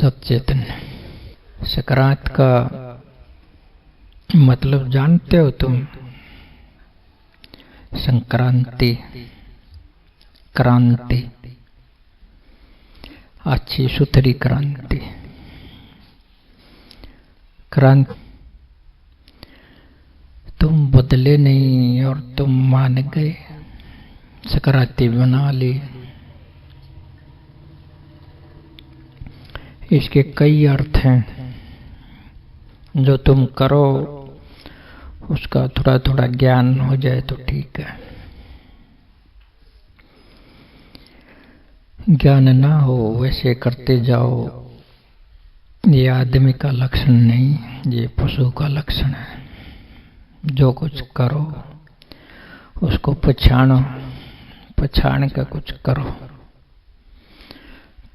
सचेतन। संक्रांत का मतलब जानते हो तुम? संक्रांति, क्रांति, अच्छी सुथरी क्रांति। क्रांति तुम बदले नहीं और तुम मान गए, संक्रांति बना ली। इसके कई अर्थ हैं। जो तुम करो उसका थोड़ा थोड़ा ज्ञान हो जाए तो ठीक है। ज्ञान ना हो वैसे करते जाओ, ये आदमी का लक्षण नहीं, ये पशु का लक्षण है। जो कुछ करो उसको पछाणो, पछाण कर कुछ करो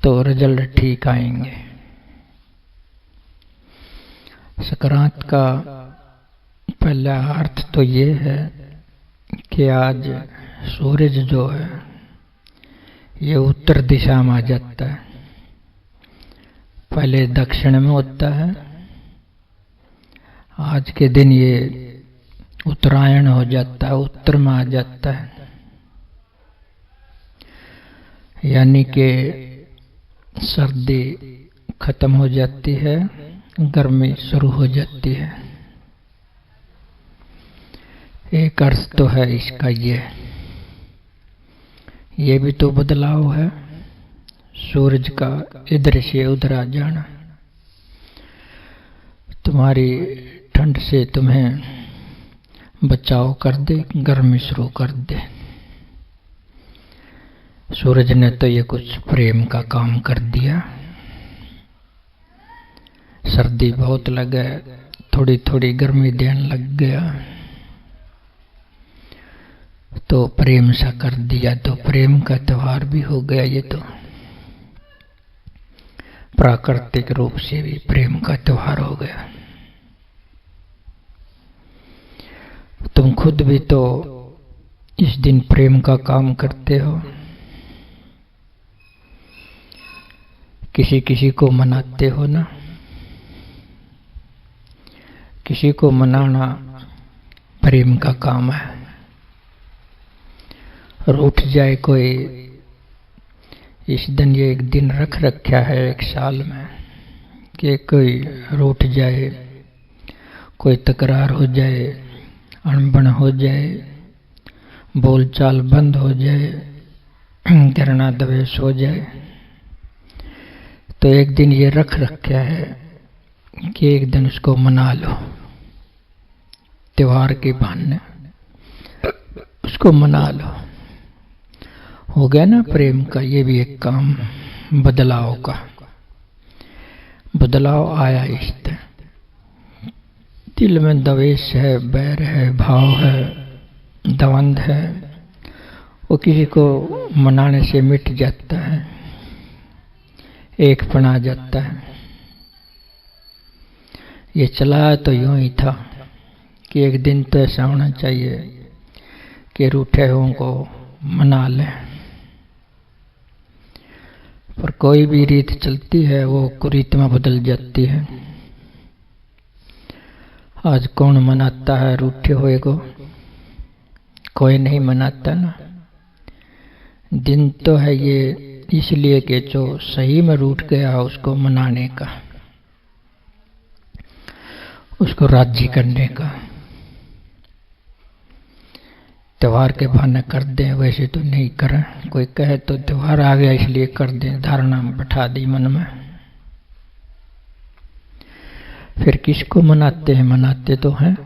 तो रिजल्ट ठीक आएंगे। संक्रांत का पहला अर्थ तो ये है कि आज सूरज जो है ये उत्तर दिशा में आ जाता है। पहले दक्षिण में होता है, आज के दिन ये उत्तरायण हो जाता है, उत्तर में आ जाता है। यानी कि सर्दी खत्म हो जाती है, गर्मी शुरू हो जाती है। एक अर्थ तो है इसका ये भी तो बदलाव है, सूरज का इधर से उधर आ जाना। तुम्हारी ठंड से तुम्हें बचाव कर दे, गर्मी शुरू कर दे। सूरज ने तो ये कुछ प्रेम का काम कर दिया। सर्दी बहुत लगे, थोड़ी थोड़ी गर्मी देने लग गया तो प्रेम सा कर दिया, तो प्रेम का त्योहार भी हो गया। ये तो प्राकृतिक रूप से भी प्रेम का त्योहार हो गया। तुम खुद भी तो इस दिन प्रेम का काम करते हो, किसी किसी को मनाते हो ना। किसी को मनाना प्रेम का काम है। रूठ जाए कोई, इस दिन ये एक दिन रख रखा है एक साल में कि कोई रूठ जाए, कोई तकरार हो जाए, अनबन हो जाए, बोलचाल बंद हो जाए, घृणा द्वेष हो जाए, तो एक दिन ये रख रखा है कि एक दिन उसको मना लो। त्योहार के बहाने उसको मना लो। हो गया ना प्रेम का ये भी एक काम, बदलाव का। बदलाव आया इस दिल में द्वेष है, बैर है, भाव है, द्वंद है, वो किसी को मनाने से मिट जाता है, एक पना जाता है। ये चला तो यूं ही था कि एक दिन तो ऐसा होना चाहिए कि रूठे हुओं को मना लें, पर कोई भी रीत चलती है वो कुरीत में बदल जाती है। आज कौन मनाता है रूठे हुए को? कोई नहीं मनाता ना। दिन तो है ये इसलिए कि जो सही में रूठ गया उसको मनाने का, उसको राजी करने का। त्योहार के बहाने कर दें, वैसे तो नहीं करें। कोई कहे तो त्योहार आ गया इसलिए कर दें, धारणा बैठा दी मन में। फिर किसको मनाते हैं? मनाते तो हैं,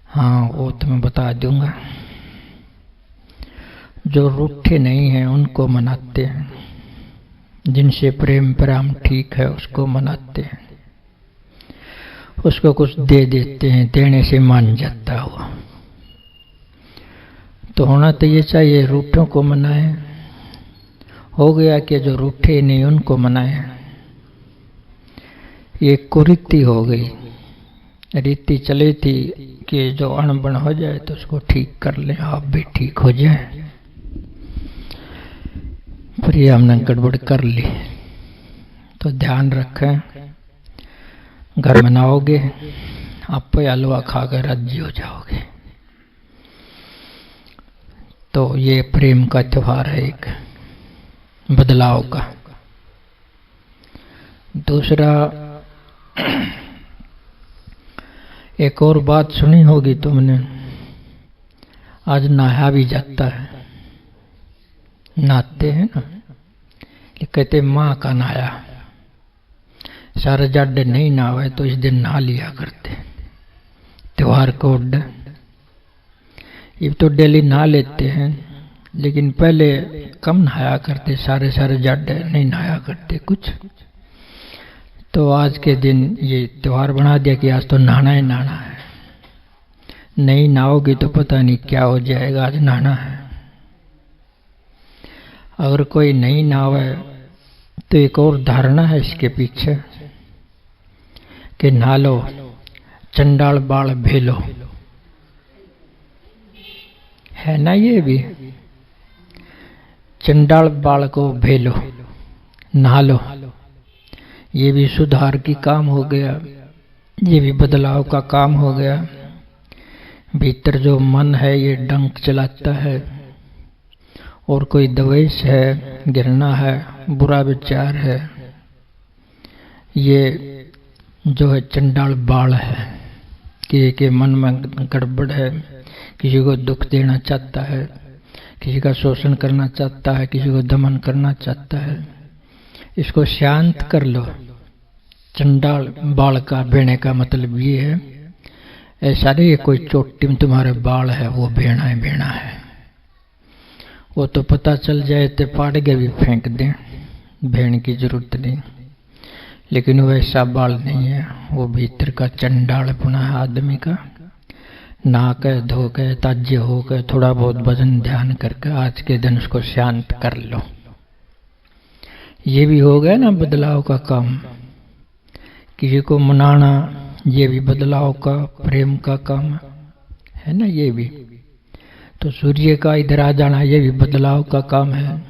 हाँ वो तो मैं बता दूंगा। जो रूठे नहीं हैं उनको मनाते हैं, जिनसे प्रेम प्रेम ठीक है उसको मनाते हैं, उसको कुछ दे देते हैं, देने से मान जाता हुआ। तो होना तो ये चाहिए रूठों को मनाएं। हो गया कि जो रूठे नहीं उनको मनाएं। ये कुरीति हो गई। रीति चली थी कि जो अणबण हो जाए तो उसको ठीक कर ले, आप भी ठीक हो जाए। पर ये हमने गड़बड़ कर ली। तो ध्यान रखें, घर मनाओगे आप पे हलवा खाकर राजी हो जाओगे। तो ये प्रेम का त्योहार है, एक बदलाव का। दूसरा, एक और बात सुनी होगी तुमने, आज नहाया भी जाता है, नहाते हैं ना, ये कहते माँ का नहाया। सारे जाडे नहीं नहावे तो इस दिन नहा लिया करते, त्योहार को उड। ये तो डेली नहा लेते हैं, लेकिन पहले कम नहाया करते, सारे जाडे नहीं नहाया करते कुछ। तो आज के दिन ये त्योहार बना दिया कि आज तो नहाना ही नहाना है। नहीं नहाओगे तो पता नहीं क्या हो जाएगा, आज नहाना है। अगर कोई नहीं नहावे तो एक और धारणा है इसके पीछे कि नहा लो चंडाल बाल भेलो, है ना। ये भी चंडाल बाल को भेलो, नहा लो, ये भी सुधार की काम हो गया, ये भी बदलाव का काम हो गया। भीतर जो मन है ये डंक चलाता है, और कोई द्वेष है, घृणा है, बुरा विचार है, ये जो है चंडाल बाल है कि मन में गड़बड़ है, किसी को दुख देना चाहता है, किसी का शोषण करना चाहता है, किसी को दमन करना चाहता है। इसको शांत कर लो। चंडाल बाल का बेणे का मतलब ये है, ऐसा नहीं कोई चोटी में तुम्हारे बाल है वो बेणा है, वो तो पता चल जाए तो पाड़ के भी फेंक दें, भेड़ की जरूरत नहीं। लेकिन वैसा बाल नहीं है, वो भीतर का चंडाल पुना है आदमी का। नहा के धो के ताज्य हो के थोड़ा बहुत भजन ध्यान करके आज के दिन उसको शांत कर लो। ये भी हो गया ना बदलाव का काम। किसी को मनाना ये भी बदलाव का, प्रेम का काम है ना। ये भी तो सूर्य का इधर आ जाना ये भी बदलाव का काम है।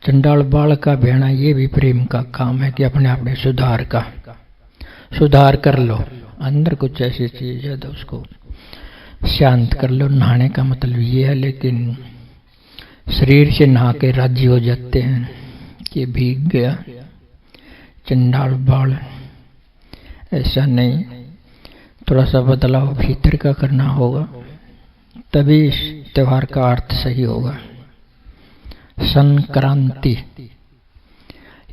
चंडाल बाल का भेना ये भी प्रेम का काम है कि अपने आप में सुधार कर लो। अंदर कुछ ऐसी चीज है तो उसको शांत कर लो। नहाने का मतलब ये है, लेकिन शरीर से नहा के राजी हो जाते हैं कि भीग गया चंडाल बाल, ऐसा नहीं। थोड़ा सा बदलाव भीतर का करना होगा, तभी इस त्योहार का अर्थ सही होगा। संक्रांति,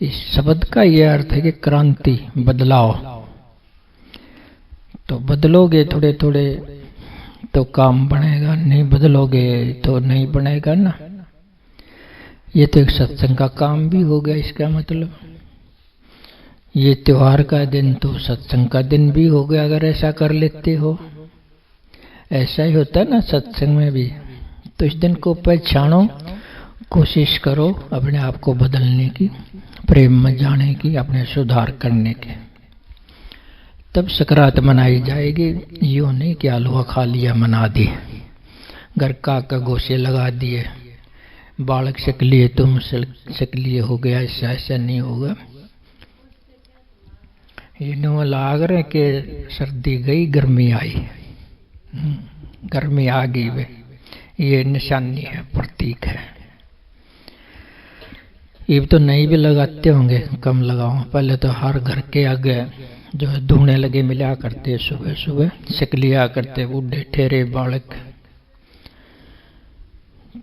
इस शब्द का यह अर्थ है कि क्रांति, बदलाव। तो बदलोगे थोड़े थोड़े तो काम बनेगा, नहीं बदलोगे तो नहीं बनेगा ना। ये तो एक सत्संग का काम भी हो गया। इसका मतलब ये त्योहार का दिन तो सत्संग का दिन भी हो गया, अगर ऐसा कर लेते हो। ऐसा ही होता है ना सत्संग में भी। तो इस दिन को पहचानो, कोशिश करो अपने आप को बदलने की, प्रेम में जाने की, अपने सुधार करने की। तब सकरात मनाई जाएगी। यूं नहीं कि हलवा खा लिया मना दिए, घर का गोशे लगा दिए, बालक सक लिए तुम सक लिए हो गया, ऐसा नहीं होगा। ये नो लाग रहे कि सर्दी गई गर्मी आई, गर्मी आ गई वे, ये निशानी है, प्रतीक है। ये तो नहीं भी लगाते होंगे, कम लगाओ। पहले तो हर घर के आगे जो है धूने लगे मिला करते, सुबह सुबह सिक लिया करते बूढ़े ठेरे बालक।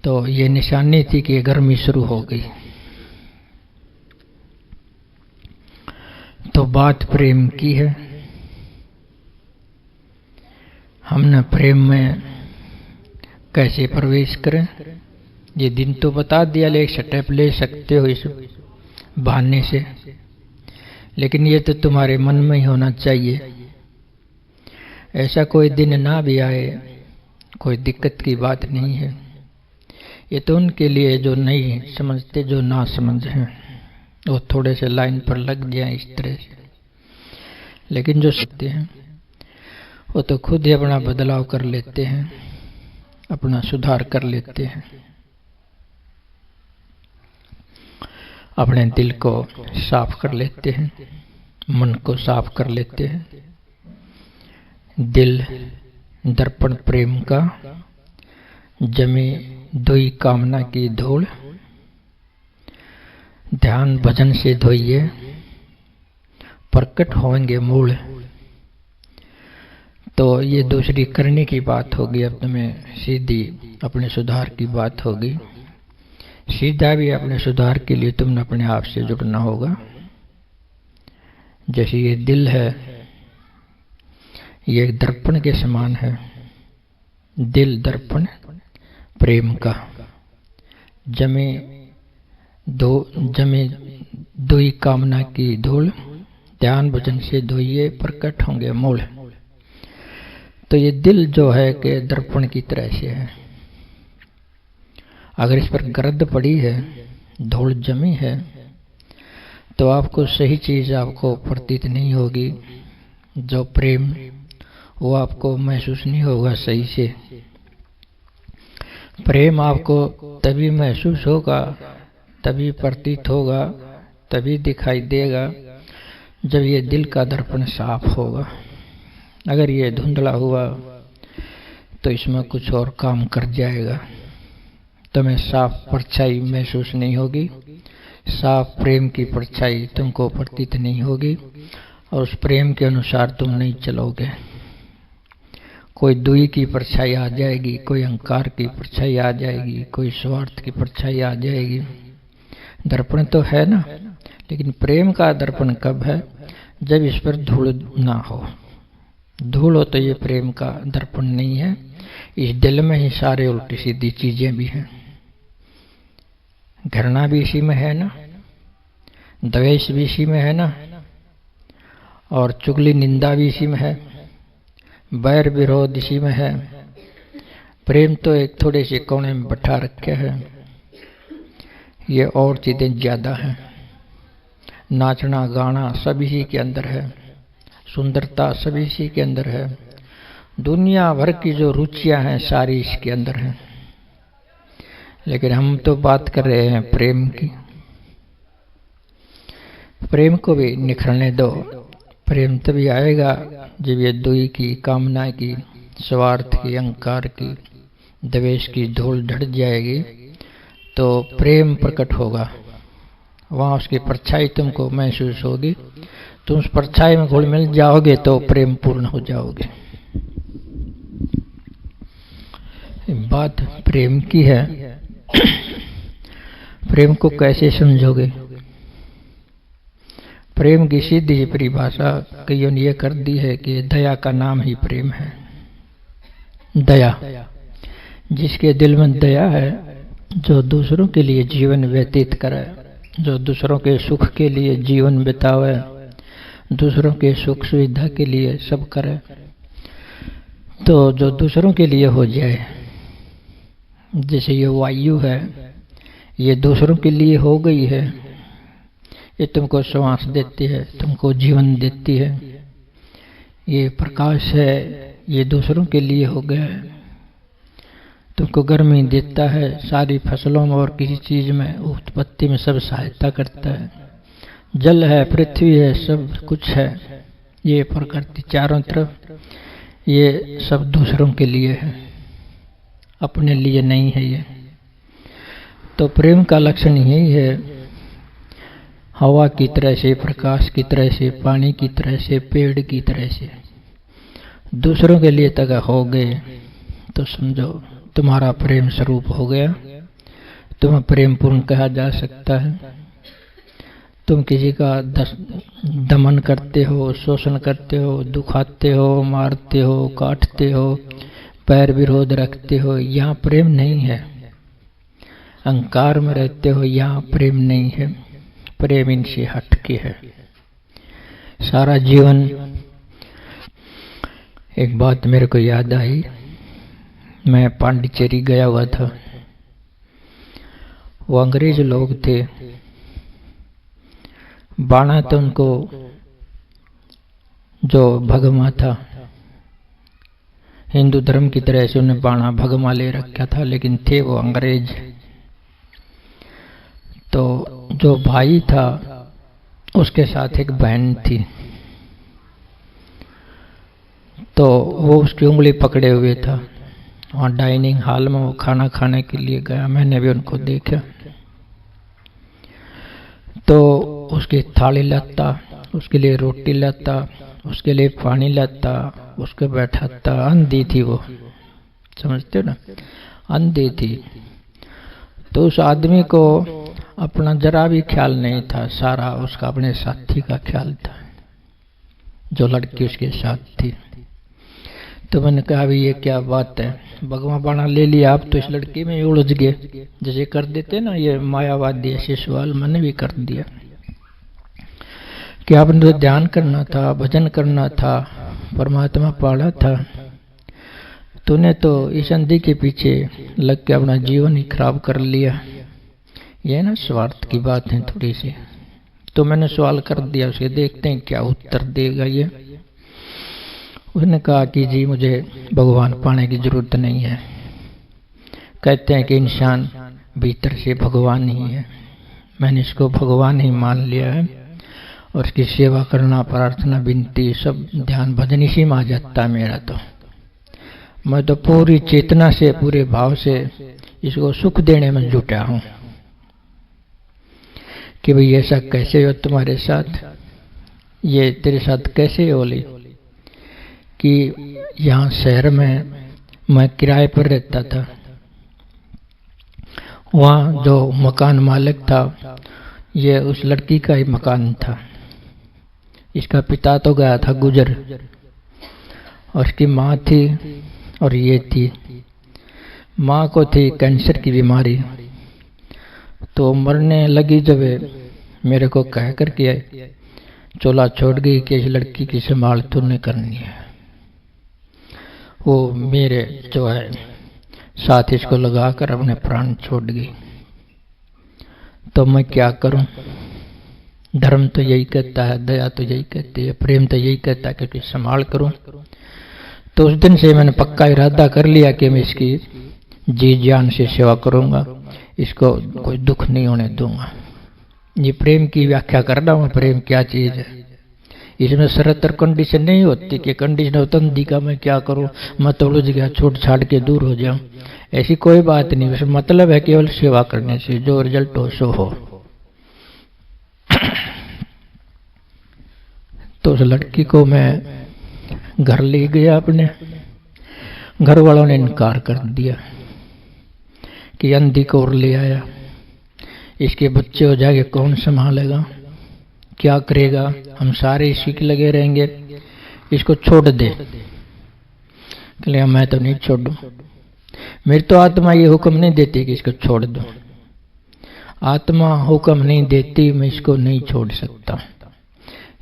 तो ये निशानी थी कि गर्मी शुरू हो गई। तो बात प्रेम की है। हमने प्रेम में कैसे प्रवेश करें ये दिन तो बता दिया, ले स्टेप ले सकते हो इस बहाने से, लेकिन ये तो तुम्हारे मन में ही होना चाहिए। ऐसा कोई दिन ना भी आए, कोई दिक्कत की बात नहीं है। ये तो उनके लिए जो नहीं समझते, जो ना समझ हैं, वो थोड़े से लाइन पर लग जाए इस तरह से। लेकिन जो सकते हैं वो तो खुद ही अपना बदलाव कर लेते हैं, अपना सुधार कर लेते हैं। अपने दिल को साफ कर लेते हैं, मन को साफ कर लेते हैं। दिल दर्पण प्रेम का, जमे दुई कामना की धूल, ध्यान भजन से धोइए प्रकट होंगे मूल। तो ये दूसरी करने की बात होगी। अब तुम्हें सीधी अपने सुधार की बात होगी। सीधा भी अपने सुधार के लिए तुमने अपने आप से जुड़ना होगा। जैसे ये दिल है, ये एक दर्पण के समान है। दिल दर्पण प्रेम का, जमे दुई कामना की धूल, ध्यान भजन से धोइए प्रकट होंगे मूल। तो ये दिल जो है कि दर्पण की तरह से है। अगर इस पर गर्द पड़ी है, धूल जमी है, तो आपको सही चीज आपको प्रतीत नहीं होगी। जो प्रेम वो आपको महसूस नहीं होगा सही से। प्रेम आपको तभी महसूस होगा, तभी प्रतीत होगा, तभी दिखाई देगा जब ये दिल का दर्पण साफ होगा। अगर ये धुंधला हुआ तो इसमें कुछ और काम कर जाएगा। तुम्हें साफ परछाई महसूस नहीं होगी, साफ प्रेम की परछाई तुमको प्रतीत नहीं होगी, और उस प्रेम के अनुसार तुम नहीं चलोगे। कोई दुई की परछाई आ जाएगी, कोई अहंकार की परछाई आ जाएगी, कोई स्वार्थ की परछाई आ जाएगी। दर्पण तो है ना, लेकिन प्रेम का दर्पण कब है? जब इस पर धूल ना हो। धूल हो तो ये प्रेम का दर्पण नहीं है। इस दिल में ही सारे उल्टी सीधी चीजें भी हैं। घृणा भी इसी में है ना, द्वेष भी इसी में है ना, और चुगली निंदा भी इसी में है, बैर विरोध इसी में है। प्रेम तो एक थोड़े से कोने में बैठा रखे है। ये और चीजें ज्यादा हैं। नाचना गाना सब इसी के अंदर है, सुंदरता सब इसी के अंदर है, दुनिया भर की जो रुचियां हैं सारी इसके अंदर हैं। लेकिन हम तो बात कर रहे हैं प्रेम की। प्रेम को भी निखरने दो। प्रेम तभी आएगा जब ये दुई की, कामना की, स्वार्थ की, अहंकार की, द्वेष की धूल ढट जाएगी तो प्रेम प्रकट होगा। वहां उसकी परछाई तुमको महसूस होगी। तुम उस परछाई में घुल मिल जाओगे तो प्रेम पूर्ण हो जाओगे। बात प्रेम की है। प्रेम को कैसे समझोगे? प्रेम की सीधी परिभाषा कईयों ने यह कर दी है कि दया का नाम ही प्रेम है। दया, जिसके दिल में दया है, जो दूसरों के लिए जीवन व्यतीत करे, जो दूसरों के सुख के लिए जीवन बितावे, दूसरों के सुख सुविधा के लिए सब करे, तो जो दूसरों के लिए हो जाए। जैसे ये वायु है, ये दूसरों के लिए हो गई है। ये तुमको श्वास देती है, तुमको जीवन देती है। ये प्रकाश है, ये दूसरों के लिए हो गया है। तुमको गर्मी देता है, सारी फसलों में और किसी चीज में उत्पत्ति में सब सहायता करता है। जल है, पृथ्वी है, सब कुछ है। ये प्रकृति चारों तरफ, ये सब दूसरों के लिए है, अपने लिए नहीं है। ये तो प्रेम का लक्षण यही है। हवा की तरह से, प्रकाश की तरह से, पानी की तरह से, पेड़ की तरह से दूसरों के लिए तक हो गए तो समझो तुम्हारा प्रेम स्वरूप हो गया। तुम्हें प्रेम पूर्ण कहा जा सकता है। तुम किसी का दमन करते हो, शोषण करते हो, दुखाते हो, मारते हो, काटते हो, पैर विरोध रखते हो, यहाँ प्रेम नहीं है। अहंकार में रहते हो, यहाँ प्रेम नहीं है। प्रेम इनसे हटके है। सारा जीवन, एक बात मेरे को याद आई। मैं पांडिचेरी गया हुआ था। वो अंग्रेज लोग थे। बाणा तो उनको जो भगमा था, हिंदू धर्म की तरह से उन्हें बाणा भगमा ले रखा था, लेकिन थे वो अंग्रेज। तो जो भाई था उसके साथ एक बहन थी, तो वो उसकी उंगली पकड़े हुए था। वहाँ डाइनिंग हॉल में वो खाना खाने के लिए गया, मैंने भी उनको देखा। तो उसकी थाली लाता, उसके लिए रोटी लाता, उसके लिए पानी लाता, उसको बैठाता। अंधी थी वो, समझते हो ना, अंधी थी। तो उस आदमी को अपना जरा भी ख्याल नहीं था, सारा उसका अपने साथी का ख्याल था, जो लड़की उसके साथ थी। तो मैंने कहा अभी ये क्या बात है, भगवान बाणा ले लिया, आप तो इस लड़की में उलझ गए, जैसे कर देते ना ये मायावादी ऐसे सवाल मैंने भी कर दिया कि आपने तो ध्यान करना था, भजन करना था, परमात्मा पाड़ा था, तूने तो इस अंधी के पीछे लग के अपना जीवन ही खराब कर लिया। ये ना स्वार्थ की बात है थोड़ी सी। तो मैंने सवाल कर दिया उसे, देखते हैं क्या उत्तर देगा ये। उसने कहा कि जी मुझे भगवान पाने की जरूरत नहीं है, कहते हैं कि इंसान भीतर से भगवान ही है, मैंने इसको भगवान ही मान लिया है और उसकी सेवा करना, प्रार्थना, विनती, सब ध्यान भजन इसी में आ जाता है मेरा। तो मैं तो पूरी चेतना से, पूरे भाव से इसको सुख देने में जुटा हूं कि भाई ऐसा कैसे हो तुम्हारे साथ, ये तेरे साथ कैसे हो ली कि यहाँ शहर में मैं किराए पर रहता था, वहाँ जो मकान मालिक था ये उस लड़की का ही मकान था। इसका पिता तो गया था गुजर, और इसकी माँ थी और ये थी। माँ को थी कैंसर की बीमारी, तो मरने लगी जब मेरे को कह कर के चोला छोड़ गई कि इस लड़की की संभाल तूने करनी है। वो मेरे जो है साथ इसको लगाकर अपने प्राण छोड़ गई। तो मैं क्या करूं, धर्म तो यही कहता है, दया तो यही कहती है, प्रेम तो यही कहता है कि इसकी संभाल करूं। तो उस दिन से मैंने पक्का इरादा कर लिया कि मैं इसकी जी जान से सेवा करूंगा, इसको कोई दुख नहीं होने दूंगा। ये प्रेम की व्याख्या कर रहा हूं, प्रेम क्या चीज है। इसमें शर्त और कंडीशन नहीं होती कि कंडीशन हो तंदी का मैं क्या करूं, मैं तो उलझ गया, छूट छाड़ के दूर हो जाऊं, ऐसी कोई बात नहीं। बस मतलब है केवल सेवा करने से जो रिजल्ट हो सो हो। तो उस लड़की को मैं घर ले गया अपने, घर वालों ने इनकार कर दिया कि अंधी को और ले आया, इसके बच्चे हो जाएंगे कौन संभालेगा, क्या करेगा, हम सारे इसी के लगे रहेंगे, इसको छोड़ दे। कहले मैं तो नहीं छोड़ू, मेरी तो आत्मा ये हुक्म नहीं देती कि इसको छोड़ दो, आत्मा हुक्म नहीं देती, मैं इसको नहीं छोड़ सकता।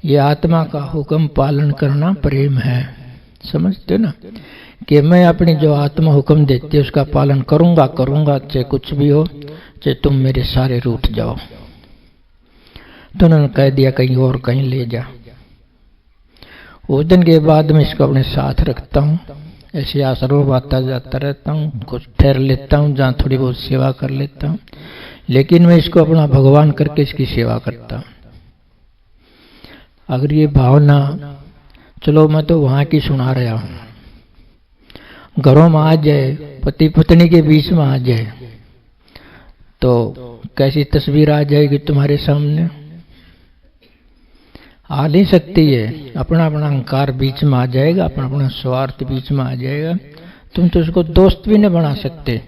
ये आत्मा का हुक्म पालन करना प्रेम है, समझते हो ना, कि मैं अपनी जो आत्मा हुक्म देती है उसका पालन करूंगा, चाहे कुछ भी हो, चाहे तुम मेरे सारे रूठ जाओ। तो उन्होंने कह दिया कहीं और कहीं ले जा। उस दिन के बाद मैं इसको अपने साथ रखता हूँ, ऐसे आश्रम आता जाता रहता हूँ, कुछ ठहर लेता हूँ, जहाँ थोड़ी बहुत सेवा कर लेता हूँ, लेकिन मैं इसको अपना भगवान करके इसकी सेवा करता हूँ। अगर ये भावना, चलो मैं तो वहां की सुना रहा हूं, घरों में आ जाए, पति पत्नी के बीच में आ जाए, तो कैसी तस्वीर आ जाएगी तुम्हारे सामने। आ नहीं सकती है, अपना अपना अहंकार बीच में आ जाएगा, अपना अपना स्वार्थ बीच में आ जाएगा, तुम तो उसको दोस्त भी नहीं बना सकते।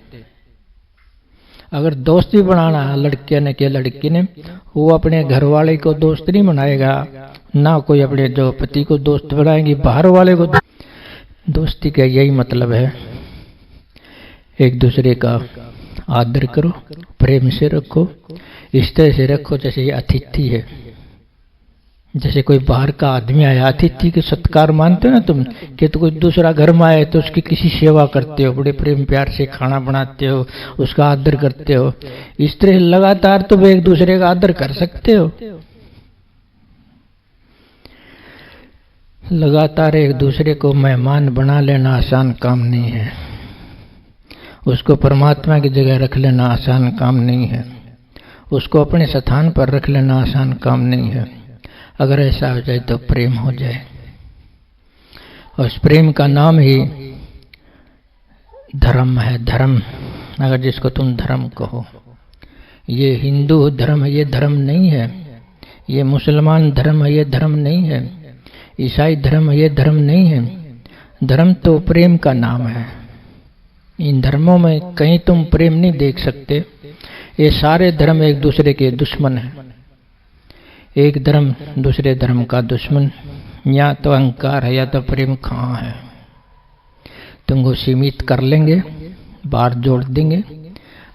अगर दोस्त भी बनाना है लड़के ने, क्या लड़की ने, वो अपने घर वाले को दोस्त नहीं बनाएगा, ना कोई अपने जो पति को दोस्त बनाएंगी, बाहर वाले को। दोस्ती का यही मतलब है, एक दूसरे का आदर करो, प्रेम से रखो, इस तरह से रखो जैसे ये अतिथि है, जैसे कोई बाहर का आदमी आया, अतिथि के सत्कार मानते हो ना तुम, कि तो कोई दूसरा घर में आए तो उसकी किसी सेवा करते हो, बड़े प्रेम प्यार से खाना बनाते हो, उसका आदर करते हो। इस तरह लगातार तुम एक दूसरे का आदर कर सकते हो। लगातार एक दूसरे को मेहमान बना लेना आसान काम नहीं है, उसको परमात्मा की जगह रख लेना आसान काम नहीं है, उसको अपने स्थान पर रख लेना आसान काम नहीं है। अगर ऐसा हो जाए तो प्रेम हो जाए, और उस प्रेम का नाम ही धर्म है। धर्म, अगर जिसको तुम धर्म कहो, ये हिंदू धर्म है, ये धर्म नहीं है। ये मुसलमान धर्म है, ये धर्म नहीं है। ईसाई धर्म है, ये धर्म नहीं है। धर्म तो प्रेम का नाम है। इन धर्मों में कहीं तुम प्रेम नहीं देख सकते। ये सारे धर्म एक दूसरे के दुश्मन हैं। एक धर्म दूसरे धर्म का दुश्मन। या तो अहंकार है या तो प्रेम कहाँ है। तुमको सीमित कर लेंगे, बाहर जोड़ देंगे,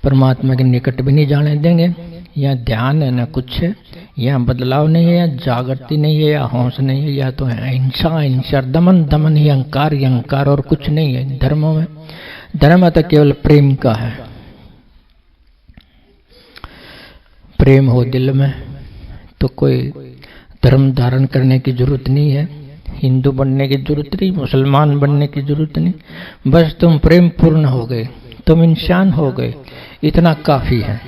परमात्मा के निकट भी नहीं जाने देंगे। या ध्यान है न कुछ है, या बदलाव नहीं है, या जागृति नहीं है, या होश नहीं है, या तो है हिंसा, हिंसा, दमन, दमन ही अहंकार, ही अहंकार, और कुछ नहीं है धर्मों में। धर्म तो केवल प्रेम का है। प्रेम हो दिल में तो कोई धर्म धारण करने की जरूरत नहीं है, हिंदू बनने की जरूरत नहीं, मुसलमान बनने की जरूरत नहीं। बस तुम प्रेम पूर्ण हो गए, तुम इंसान हो गए, इतना काफी है।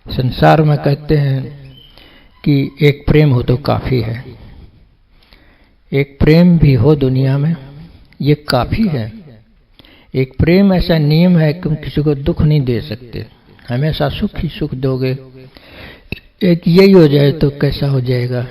संसार में कहते हैं कि एक प्रेम हो तो काफी है। एक प्रेम भी हो दुनिया में, ये काफी है। एक प्रेम ऐसा नियम है कि तुम किसी को दुख नहीं दे सकते, हमेशा सुख ही सुख दोगे। एक यही हो जाए तो कैसा हो जाएगा।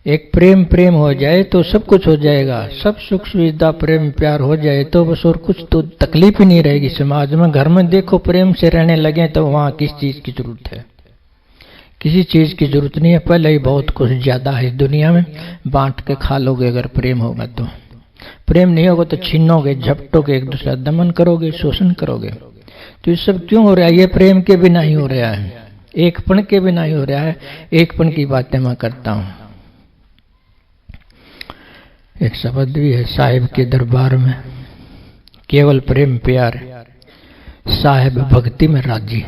एक प्रेम प्रेम हो जाए तो सब कुछ हो जाएगा। सब सुख सुविधा प्रेम प्यार हो जाए तो बस और कुछ तो तकलीफ ही नहीं रहेगी समाज में। घर में देखो प्रेम से रहने लगे तो वहां किस चीज की जरूरत है? किसी चीज की जरूरत नहीं है। पहले ही बहुत कुछ ज्यादा है दुनिया में, बांट के खा लोगे अगर प्रेम होगा तो। प्रेम नहीं होगा तो छीनोगे, झपटोगे, एक दूसरा दमन करोगे, शोषण करोगे। तो ये सब क्यों हो रहा है? ये प्रेम के बिना ही हो रहा है, एकपन के बिना ही हो रहा है। एकपन की बातें मैं करता हूं। एक शब्द भी है, साहिब के दरबार में केवल प्रेम प्यार, साहिब भक्ति में राजी।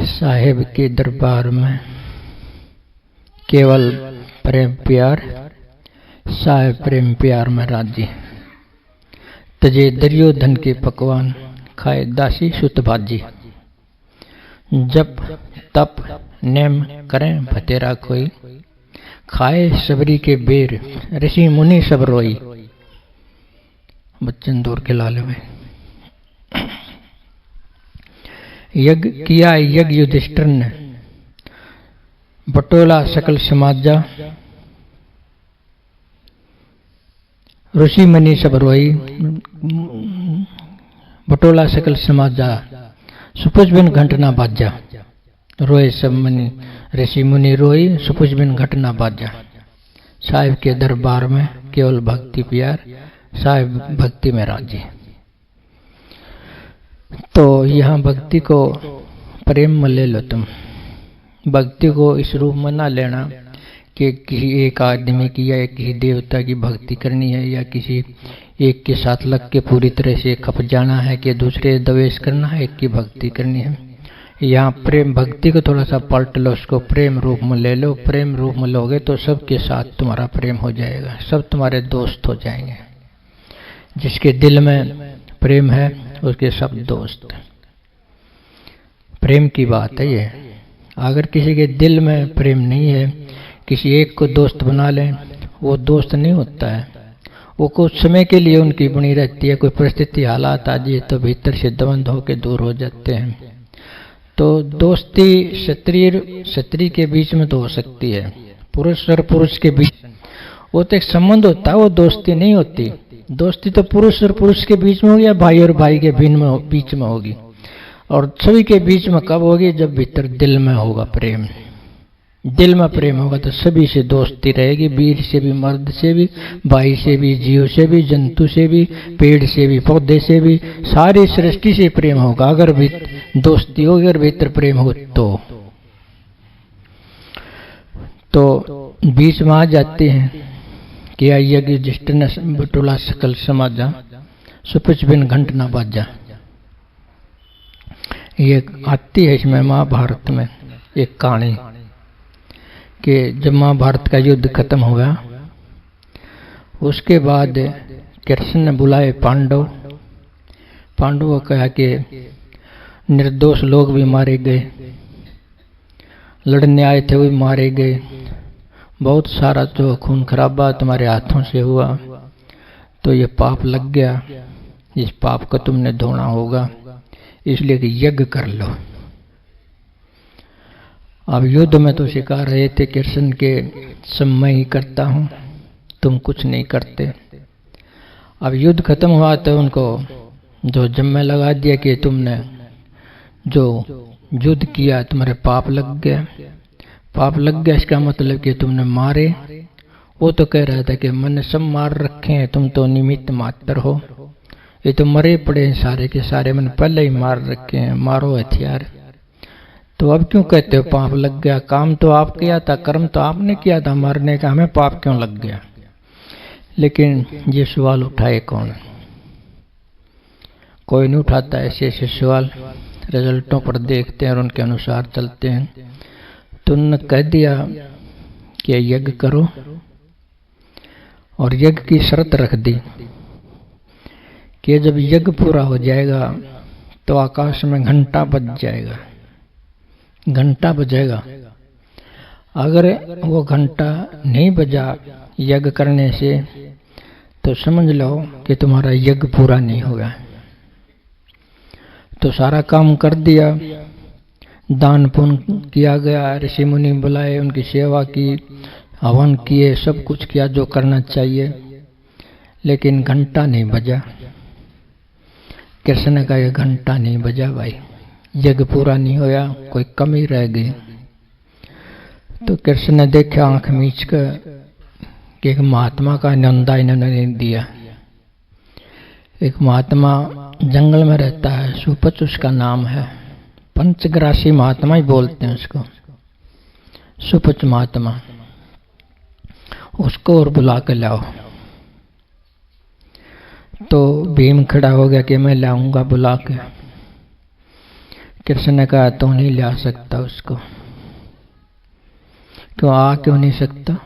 साहिब के दरबार में केवल प्रेम प्यार, साहिब प्रेम प्यार में राजी। तजे दरियो धन के पकवान, खाए दासी सुत भाजी। जप तप नेम करें भतेरा कोई, खाए सबरी के बेर, ऋषि मुनि सब रोई। बच्चन दूर के लाल में यज्ञ किया, यज्ञ युधिष्ठिर ने, बटोला सकल समाजा। ऋषि मुनि सब रोई, बटोला सकल समाजा। सुपुष बिन घंटना बाजा। रोए सब मुनि, ऋषि मुनि रोई, सुपुष बिन घटना बाजा। साहिब के दरबार में केवल भक्ति प्यार, साहिब भक्ति में राजी। तो यहाँ भक्ति को प्रेम में ले लो तुम। भक्ति को इस रूप में ना लेना कि किसी एक आदमी की या किसी देवता की भक्ति करनी है, या किसी एक के साथ लग के पूरी तरह से खप जाना है, कि दूसरे द्वेष करना है, एक की भक्ति करनी है। यहाँ प्रेम भक्ति को थोड़ा सा पलट लो, उसको प्रेम रूप में ले लो। प्रेम रूप में लोगे तो सबके साथ तुम्हारा प्रेम हो जाएगा, सब तुम्हारे दोस्त हो जाएंगे। जिसके दिल में प्रेम है उसके सब दोस्त। प्रेम की बात है ये। अगर किसी के दिल में प्रेम नहीं है, किसी एक को दोस्त बना लें, वो दोस्त नहीं होता है। वो कुछ समय के लिए उनकी बनी रहती है, कोई परिस्थिति हालात आ जाए तो भीतर से द्वंद्व होकर दूर हो जाते हैं। तो दोस्ती क्षत्रिय के बीच में तो हो सकती है, पुरुष और पुरुष के बीच वो तो एक संबंध होता है, वो दोस्ती नहीं होती। दोस्ती तो पुरुष और पुरुष के बीच में होगी, या भाई और भाई के बीच में होगी। और सभी के बीच में कब होगी? जब भीतर दिल में होगा प्रेम। दिल में प्रेम होगा तो सभी से दोस्ती रहेगी, वीर से भी, मर्द से भी, भाई से भी, जीव से भी, जंतु से भी, पेड़ से भी, पौधे से भी, सारी सृष्टि से प्रेम होगा। अगर भी दोस्ती होगी, अगर भीतर प्रेम हो तो बीच में आ जाते हैं कि यज्ञ युधिष्ठिर ने बटोला सकल समाजा, सुपुष बिन घंट ना बाजा। ये आती है इसमें महाभारत में एक कहानी कि जब महाभारत का युद्ध खत्म हुआ, उसके बाद कृष्ण ने बुलाए पांडवों को कहा कि निर्दोष लोग भी मारे गए, लड़ने आए थे वो भी मारे गए, बहुत सारा जो खून खराबा तुम्हारे हाथों से हुआ, तो ये पाप लग गया, इस पाप को तुमने धोना होगा, इसलिए कि यज्ञ कर लो। अब युद्ध में तो सिखा रहे थे कृष्ण के सब मैं ही करता हूँ, तुम कुछ नहीं करते। अब युद्ध खत्म हुआ तो उनको जो जिम्मे लगा दिया कि तुमने जो युद्ध किया तुम्हारे पाप लग गया। पाप लग गया इसका मतलब कि तुमने मारे। वो तो कह रहा था कि मैंने सब मार रखे हैं, तुम तो निमित्त मात्र हो, ये तो मरे पड़े हैं सारे के सारे, मैंने पहले ही मार रखे हैं, मारो हथियार। तो अब क्यों कहते हो पाप लग गया? काम तो आप किया था, कर्म तो आपने किया था मारने का, हमें पाप क्यों लग गया? लेकिन ये सवाल उठाए कौन? कोई नहीं उठाता ऐसे ऐसे सवाल। रिजल्टों पर देखते हैं और उनके अनुसार चलते हैं। तो उन्होंने कह दिया कि यज्ञ करो, और यज्ञ की शर्त रख दी कि जब यज्ञ पूरा हो जाएगा तो आकाश में घंटा बज जाएगा, घंटा बजेगा। अगर वो घंटा नहीं बजा यज्ञ करने से तो समझ लो कि तुम्हारा यज्ञ पूरा नहीं हुआ। तो सारा काम कर दिया, दान पुण्य किया गया, ऋषि मुनि बुलाए, उनकी सेवा की, हवन किए, सब कुछ किया जो करना चाहिए, लेकिन घंटा नहीं बजा। कृष्ण ने कहा यह घंटा नहीं बजा भाई, यज्ञ पूरा नहीं होया, कोई कमी रह गई। तो कृष्ण ने देखा आंख मीच कर कि एक महात्मा का निंदा इन्होंने नहीं दिया। एक महात्मा जंगल में रहता है, सुपच उसका नाम है, पंचग्रासी महात्मा ही बोलते हैं उसको, सुपच महात्मा। उसको और बुला के लाओ। तो भीम खड़ा हो गया कि मैं लाऊंगा बुला के। कृष्ण ने कहा तू नहीं ला सकता उसको। क्यों? आ क्यों नहीं सकता?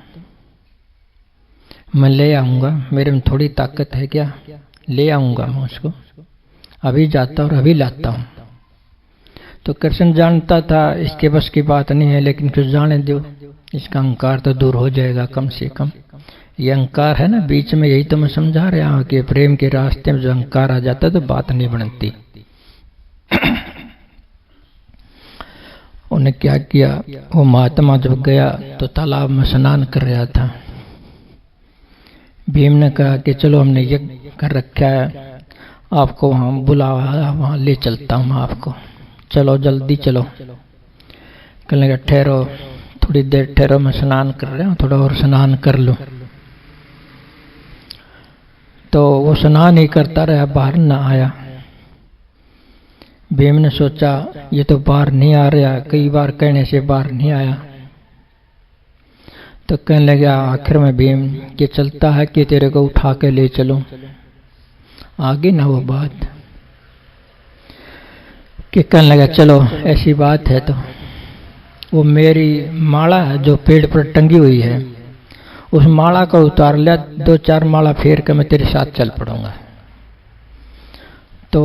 मैं ले आऊंगा, मेरे में थोड़ी ताकत है क्या? ले आऊंगा मैं उसको, अभी जाता और अभी लाता हूं। तो कृष्ण जानता था इसके बस की बात नहीं है, लेकिन कुछ जाने दो, इसका अहंकार तो दूर हो जाएगा कम से कम। ये अहंकार है ना बीच में, यही तो मैं समझा रहा हूं कि प्रेम के रास्ते में जो अहंकार आ जाता है तो बात नहीं बनती। उन्हें क्या किया, वो महात्मा जब गया तो तालाब में स्नान कर रहा था। भीम ने कहा कि चलो हमने यज्ञ कर रखा है, आपको वहां बुलावा, वहां ले चलता हूं आपको, चलो जल्दी चलो। कहने लगा ठहरो, थोड़ी देर ठहरो, मैं स्नान कर रहा हूं, थोड़ा और स्नान कर लूं। तो वो स्नान ही करता रहा, बाहर न आया। भीम ने सोचा ये तो बाहर नहीं आ रहा, कई बार कहने से बाहर नहीं आया। तो कहने लगा आखिर में भीम कि चलता है कि तेरे को उठा के ले चलूं। आगे ना वो बात कि कहने लगा चलो ऐसी बात है तो वो मेरी माला है जो पेड़ पर टंगी हुई है, उस माला को उतार लिया, 2-4 माला फेर के मैं तेरे साथ चल पड़ूंगा। तो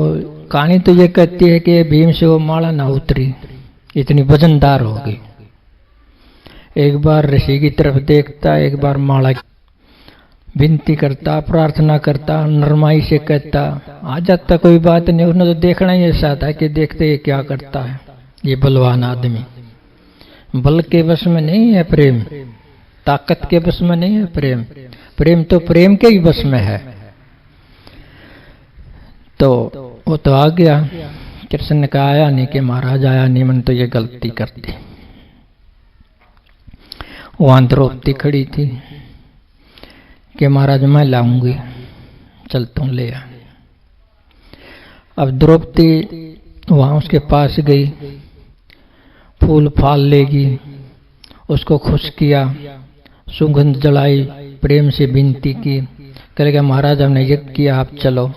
कहानी तो ये कहती है कि भीम से वो माला ना उतरी, इतनी वजनदार हो गई। एक बार ऋषि की तरफ देखता, एक बार माला विनती करता, प्रार्थना करता, नरमाई से कहता, आ जाता कोई बात नहीं। उसने तो देखना ही ऐसा था कि देखते ये क्या करता है, ये बलवान आदमी। बल के वश में नहीं है प्रेम, ताकत के वश में नहीं है प्रेम, प्रेम तो प्रेम के ही वश में है। तो वो तो आ गया। कृष्ण ने कहा आया नहीं कि महाराज आया नहीं, मैंने तो ये गलती कर दी। वहां द्रौपदी खड़ी थी कि महाराज मैं लाऊंगी, चल तुम ले आ। अब द्रौपदी वहां उसके पास गई, फूल फाल लेगी, उसको खुश किया, सुगंध जलाई, प्रेम से विनती की। कहेगा महाराज हमने यज्ञ किया, आप चलो।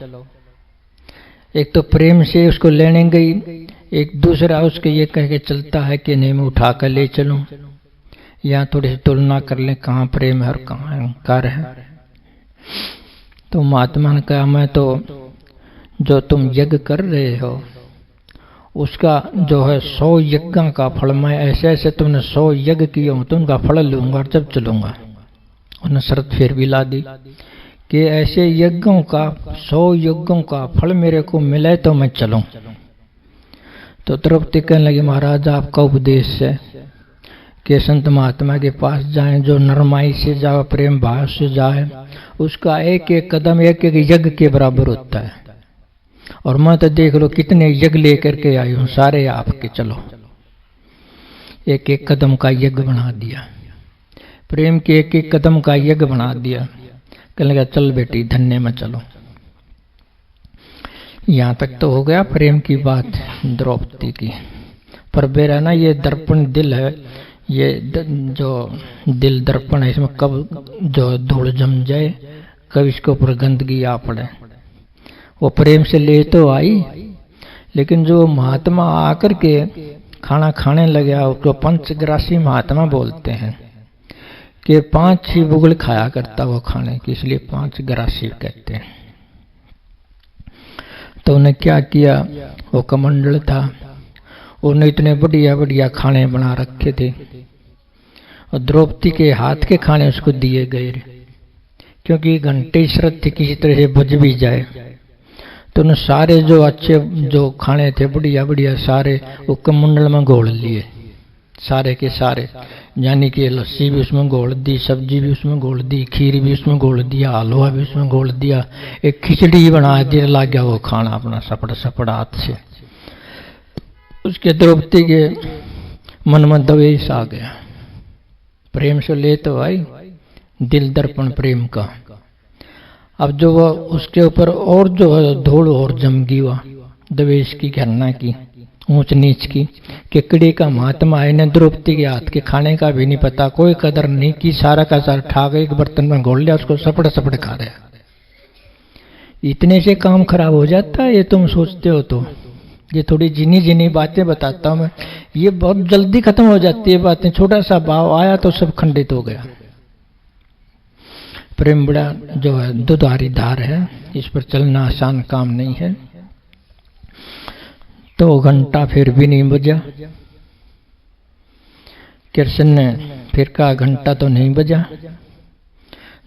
एक तो प्रेम से उसको लेने गई, एक दूसरा उसके ये कह के चलता है कि नहीं मैं उठा कर ले चलूं। यहाँ थोड़ी सी तुलना कर लें कहाँ प्रेम है और कहाँ अहंकार है। तो महात्मा ने कहा मैं तो जो तुम यज्ञ कर रहे हो उसका जो है 100 यज्ञ का फल, मैं ऐसे ऐसे तुमने 100 यज्ञ किए हूं तो उनका फल लूंगा और जब चलूंगा। उन्होंने शर्त फिर भी ला दी कि ऐसे यज्ञों का 100 यज्ञों का फल मेरे को मिले तो मैं चलूं। तो द्रौपदी कहने लगी महाराज आपका उपदेश है कि संत महात्मा के पास जाएं, जो नरमाई से जाए, प्रेम भाव से जाए, उसका एक एक कदम एक एक यज्ञ के बराबर होता है। और मैं तो देख लो कितने यज्ञ लेकर के आई हूं, सारे आपके, चलो एक एक कदम का यज्ञ बना दिया, प्रेम के एक एक कदम का यज्ञ बना दिया। कहने लगा चल बेटी धन्य में चलो। यहां तक तो हो गया प्रेम की बात द्रौपदी की। पर बेरा ना ये दर्पण दिल है, ये जो दिल दर्पण है, इसमें कब जो धूल जम जाए, कब इसके ऊपर गंदगी आ पड़े। वो प्रेम से ले तो आई, लेकिन जो महात्मा आकर के खाना खाने लगा उसको पंचग्रासी महात्मा बोलते हैं कि 5 ही बुगल खाया करता वो खाने की, इसलिए 5 ग्रासी कहते हैं। तो उन्हें क्या किया, वो कमंडल था, उन्हें इतने बढ़िया बढ़िया खाने बना रखे थे और द्रौपदी के हाथ के खाने उसको दिए गए, क्योंकि घंटे शरत थी किसी तरह से बज भी जाए। तो उन्हें सारे जो अच्छे जो खाने थे बढ़िया बढ़िया सारे वो कमंडल में घोल लिए, सारे के सारे, यानी कि लस्सी भी उसमें घोल दी, सब्जी भी उसमें घोल दी, खीर भी उसमें घोल दिया, हलवा भी उसमें घोल दिया, एक खिचड़ी बना दिया, लग गया वो खाना अपना सपड़ सपड़ हाथ से। उसके द्रौपदी के मन में दवेश आ गया, प्रेम से ले तो आई, दिल दर्पण प्रेम का। अब जो वो उसके ऊपर और जो धूल और जम गई, हुआ दवेश की, घृणा की, ऊंच नीच की। केकड़ी का महात्मा है, इन्हें द्रौपदी के हाथ के खाने का भी नहीं पता, कोई कदर नहीं की, सारा का सारा ठाक एक बर्तन में घोल लिया, उसको सपड़ सपड़ खा रहा। इतने से काम खराब हो जाता है, ये तुम सोचते हो तो। ये थोड़ी जिनी जिनी बातें बताता हूं मैं, ये बहुत जल्दी खत्म हो जाती है बातें। छोटा सा भाव आया तो सब खंडित हो गया। प्रेम बड़ा जो है दुधारी धार है, इस पर चलना आसान काम नहीं है। तो घंटा फिर भी नहीं बजा। कृष्ण ने फिर कहा घंटा तो नहीं बजा।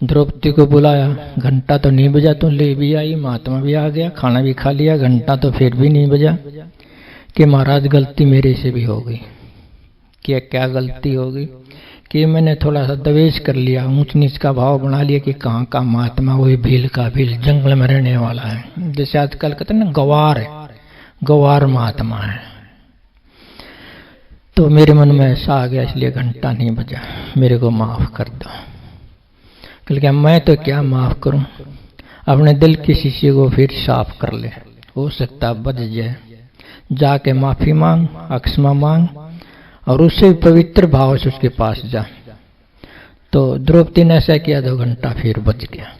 द्रौपदी को बुलाया, घंटा तो नहीं बजा, तो ले भी आई, महात्मा भी आ गया, खाना भी खा लिया, घंटा तो फिर भी नहीं बजा। कि महाराज गलती मेरे से भी हो गई। क्या गलती हो गई कि मैंने थोड़ा सा दवेश कर लिया, ऊंच नीच का भाव बना लिया कि कहाँ का महात्मा, वही भील का भील, जंगल में रहने वाला है। जैसे आजकल कहते हैं ना गवार है, गवार महात्मा है। तो मेरे मन में ऐसा आ गया, इसलिए घंटा नहीं बजा, मेरे को माफ कर दो। कल क्या मैं तो क्या माफ करूं, अपने दिल के शीशे को फिर साफ कर ले, हो सकता बज जाए। जाके माफी मांग, अक्षमा मांग और उससे पवित्र भाव से उसके पास जा। तो द्रौपदी ने ऐसा किया, 2 घंटा फिर बज गया।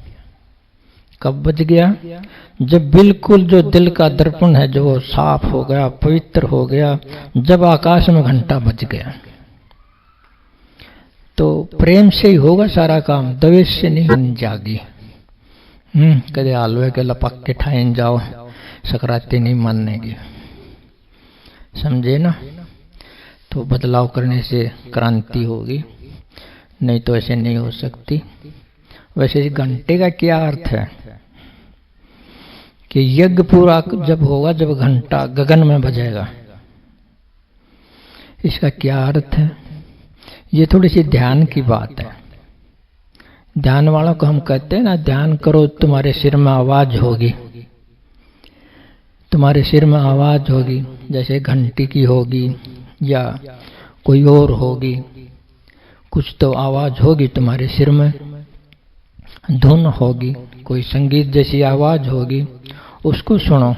कब बज गया, जब बिल्कुल जो दिल का दर्पण है जो साफ हो गया, पवित्र हो गया, जब आकाश में घंटा बज गया। तो प्रेम से ही होगा सारा काम, दवेश से नहीं जागी। कदे हलवे के लपक के ठाइन जाओ, सकराती नहीं मानने की, समझे ना। तो बदलाव करने से क्रांति होगी, नहीं तो ऐसे नहीं हो सकती। वैसे इस घंटे का क्या अर्थ है कि यज्ञ पूरा जब होगा, जब घंटा गगन में बजेगा, इसका क्या अर्थ है। ये थोड़ी सी ध्यान की बात है। ध्यान वालों को हम कहते हैं ना, ध्यान करो तुम्हारे सिर में आवाज होगी, तुम्हारे सिर में आवाज होगी, जैसे घंटी की होगी या कोई और होगी, कुछ तो आवाज होगी तुम्हारे सिर में, धुन होगी, कोई संगीत जैसी आवाज होगी, उसको सुनो।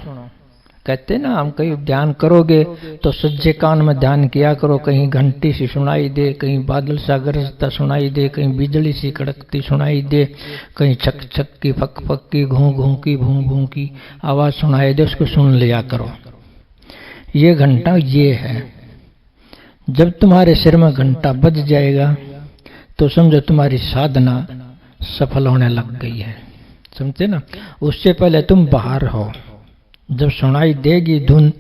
कहते ना हम कहीं ध्यान करोगे तो सज्जे कान में ध्यान किया करो, कहीं घंटी सी सुनाई दे, कहीं बादल सा गरजता सुनाई दे, कहीं बिजली सी कड़कती सुनाई दे, कहीं छक छक की, फक फक की, घूं घूं की, भूं भूं की आवाज सुनाई दे, उसको सुन लिया करो। ये घंटा ये है। जब तुम्हारे सिर में घंटा बज जाएगा तो समझो तुम्हारी साधना सफल होने लग गई है, समझे ना। उससे पहले तुम बाहर हो, जब सुनाई देगी धुन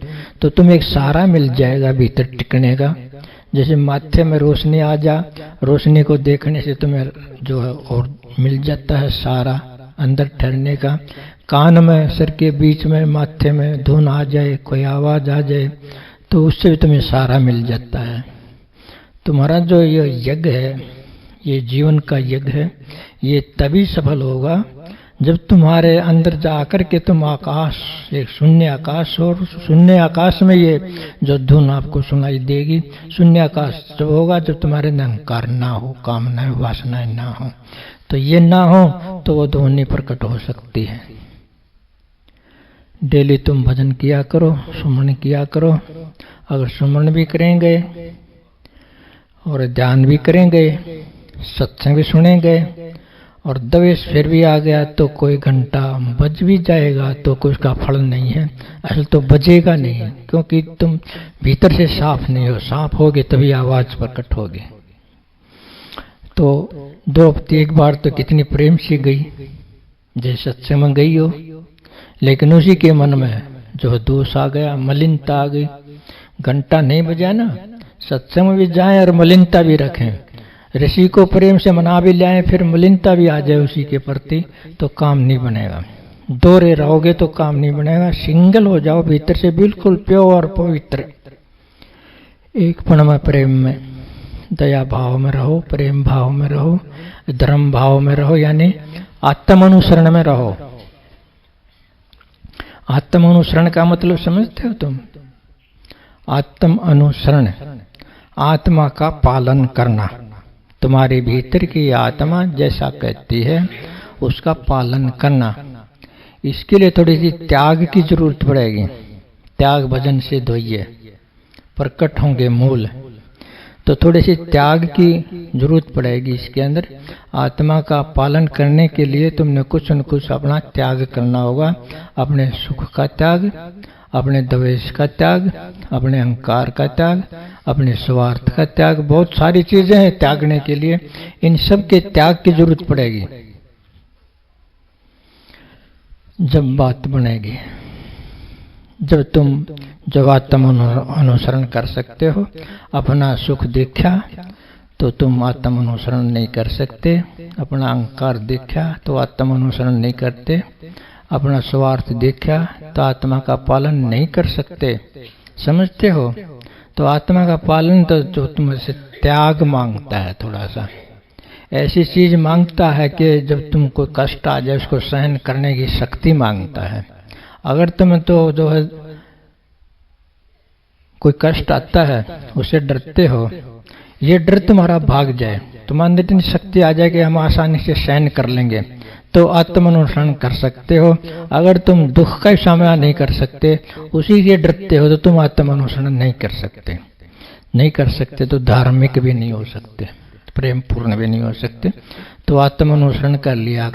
तो तुम्हें एक सहारा मिल जाएगा भीतर टिकने का। जैसे माथे में रोशनी आ जा, रोशनी को देखने से तुम्हें जो है और मिल जाता है सहारा अंदर ठहरने का। कान में, सिर के बीच में, माथे में धुन आ जाए, कोई आवाज आ जाए तो उससे भी तुम्हें सहारा मिल जाता है। तुम्हारा जो ये यज्ञ है, ये जीवन का यज्ञ है, ये तभी सफल होगा जब तुम्हारे अंदर जाकर के तुम आकाश, एक शून्य आकाश, और शून्य आकाश में ये जो धुन आपको सुनाई देगी, शून्य आकाश जब होगा जब तुम्हारे में अहंकार ना हो, कामनाएं वासनाएं ना हो। तो ये ना हो तो वो ध्वनि प्रकट हो सकती है। डेली तुम भजन किया करो, सुमन किया करो। अगर सुमन भी करेंगे और ध्यान भी करेंगे, सत्संग भी सुनेंगे और द्वेष फिर भी आ गया तो कोई घंटा बज भी जाएगा तो कोई उसका फल नहीं है। असल तो बजेगा नहीं, क्योंकि तुम भीतर से साफ नहीं हो। साफ होगे तभी आवाज प्रकट होगी। तो द्रौपदी एक बार तो कितनी प्रेम से गई, जैसे सत्संग में गई हो, लेकिन उसी के मन में जो दोष आ गया, मलिनता आ गई। घंटा नहीं बजा ना, सत्संग में भी जाएं और मलिनता भी रखें, ऋषि को प्रेम से मना भी लाएं, फिर मलिनता भी आ जाए उसी के प्रति, तो काम नहीं बनेगा। दोहरे रहोगे तो काम नहीं बनेगा। सिंगल हो जाओ भीतर से, बिल्कुल प्योर और पवित्र, एक पण में प्रेम में, दया भाव में रहो, प्रेम भाव में रहो, धर्म भाव में रहो, यानी आत्म अनुसरण में रहो। आत्म अनुसरण का मतलब समझते हो तुम? आत्म अनुसरण, आत्मा का पालन करना। तुम्हारे भीतर की आत्मा जैसा कहती है उसका पालन करना। इसके लिए थोड़ी सी त्याग की जरूरत पड़ेगी। त्याग भजन से धोइए, प्रकट होंगे मूल। तो थोड़ी सी त्याग की जरूरत पड़ेगी इसके अंदर। आत्मा का पालन करने के लिए तुमने कुछ न कुछ अपना त्याग करना होगा। अपने सुख का त्याग, अपने द्वेष का त्याग, अपने अहंकार का त्याग, अपने स्वार्थ का त्याग। बहुत सारी चीजें हैं त्यागने के लिए, इन सब के त्याग की जरूरत पड़ेगी जब बात बनेगी। जब तुम जब आत्म अनुसरण कर सकते हो, अपना सुख देखा तो तुम आत्म अनुसरण नहीं कर सकते, अपना अहंकार देखा तो आत्म अनुसरण नहीं करते, अपना स्वार्थ देखा तो आत्मा का पालन नहीं कर सकते। समझते हो? तो आत्मा का पालन तो जो तुमसे त्याग मांगता है, थोड़ा सा ऐसी चीज मांगता है कि जब तुमको कष्ट आ जाए उसको सहन करने की शक्ति मांगता है। अगर तुम तो जो है कोई कष्ट आता है उससे डरते हो, ये डर तुम्हारा भाग जाए, तुम्हारे अंदर इतनी शक्ति आ जाए कि हम आसानी से सहन कर लेंगे, तो आत्म अनुसरण कर सकते हो। अगर तुम दुख का सामना नहीं कर सकते, उसी से डरते हो, तो तुम आत्म अनुसरण नहीं कर सकते। नहीं कर सकते तो धार्मिक भी नहीं हो सकते, प्रेम पूर्ण भी नहीं हो सकते। तो आत्म अनुसरण कर लिया।